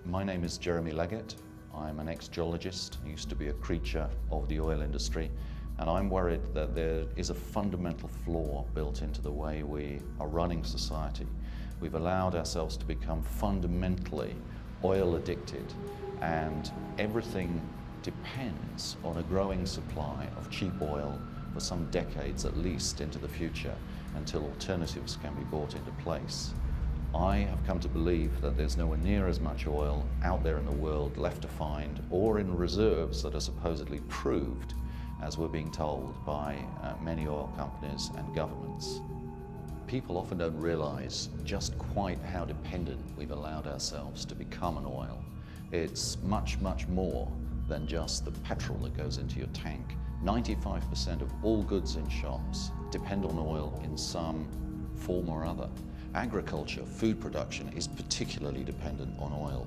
My name is Jeremy Leggett. I'm an ex-geologist, used to be a creature of the oil industry, and I'm worried that there is a fundamental flaw built into the way we are running society. We've allowed ourselves to become fundamentally oil addicted, and everything depends on a growing supply of cheap oil for some decades at least into the future, until alternatives can be brought into place. I have come to believe that there's nowhere near as much oil out there in the world left to find, or in reserves that are supposedly proved, as we're being told by many oil companies and governments. People often don't realize just quite how dependent we've allowed ourselves to become on oil. It's much, much more than just the petrol that goes into your tank. 95% of all goods in shops depend on oil in some form or other. Agriculture, food production, is particularly dependent on oil.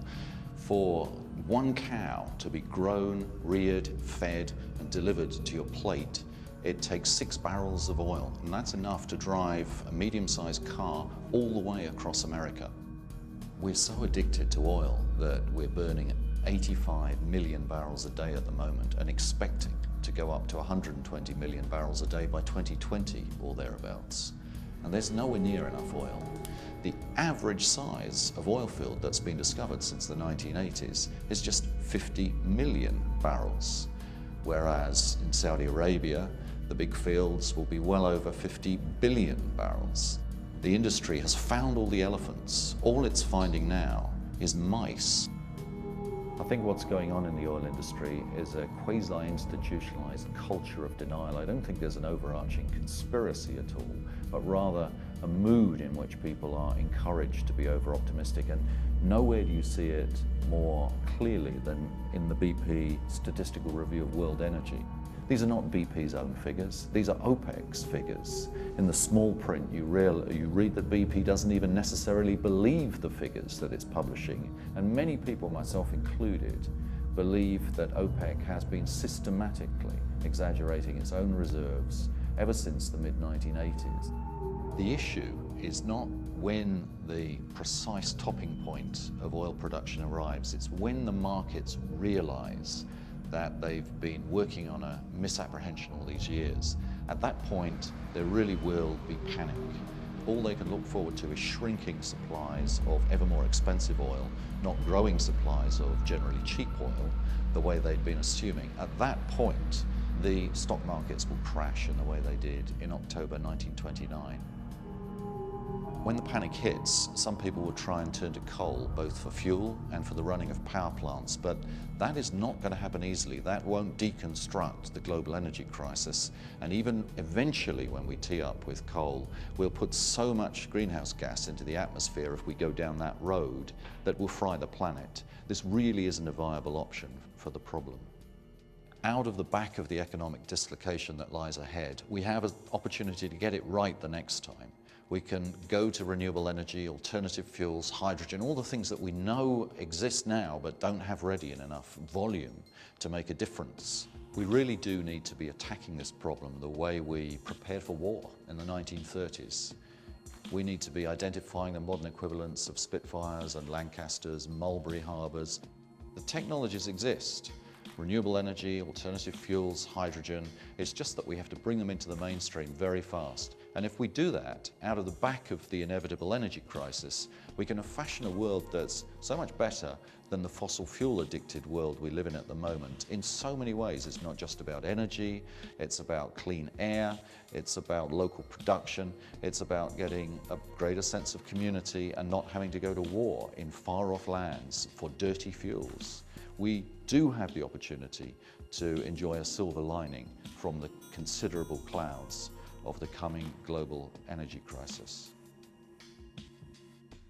For one cow to be grown, reared, fed and delivered to your plate, it takes 6 barrels of oil, and that's enough to drive a medium-sized car all the way across America. We're so addicted to oil that we're burning 85 million barrels a day at the moment and expecting to go up to 120 million barrels a day by 2020 or thereabouts. And there's nowhere near enough oil. The average size of oil field that's been discovered since the 1980s is just 50 million barrels, whereas in Saudi Arabia, the big fields will be well over 50 billion barrels. The industry has found all the elephants. All it's finding now is mice. I think what's going on in the oil industry is a quasi-institutionalized culture of denial. I don't think there's an overarching conspiracy at all, but rather a mood in which people are encouraged to be over-optimistic, and nowhere do you see it more clearly than in the BP Statistical Review of World Energy. These are not BP's own figures, these are OPEC's figures. In the small print you read that BP doesn't even necessarily believe the figures that it's publishing, and many people, myself included, believe that OPEC has been systematically exaggerating its own reserves ever since the mid-1980s. The issue is not when the precise topping point of oil production arrives, it's when the markets realize that they've been working on a misapprehension all these years. At that point, there really will be panic. All they can look forward to is shrinking supplies of ever more expensive oil, not growing supplies of generally cheap oil, the way they'd been assuming. At that point, the stock markets will crash in the way they did in October 1929. When the panic hits, some people will try and turn to coal, both for fuel and for the running of power plants, but that is not going to happen easily. That won't deconstruct the global energy crisis, and even eventually when we tee up with coal, we'll put so much greenhouse gas into the atmosphere if we go down that road that will fry the planet. This really isn't a viable option for the problem. Out of the back of the economic dislocation that lies ahead, we have an opportunity to get it right the next time. We can go to renewable energy, alternative fuels, hydrogen, all the things that we know exist now but don't have ready in enough volume to make a difference. We really do need to be attacking this problem the way we prepared for war in the 1930s. We need to be identifying the modern equivalents of Spitfires and Lancasters, Mulberry Harbours. The technologies exist. Renewable energy, alternative fuels, hydrogen. It's just that we have to bring them into the mainstream very fast. And if we do that, out of the back of the inevitable energy crisis, we can fashion a world that's so much better than the fossil fuel addicted world we live in at the moment. In so many ways, it's not just about energy, it's about clean air, it's about local production, it's about getting a greater sense of community and not having to go to war in far-off lands for dirty fuels. We do have the opportunity to enjoy a silver lining from the considerable clouds of the coming global energy crisis.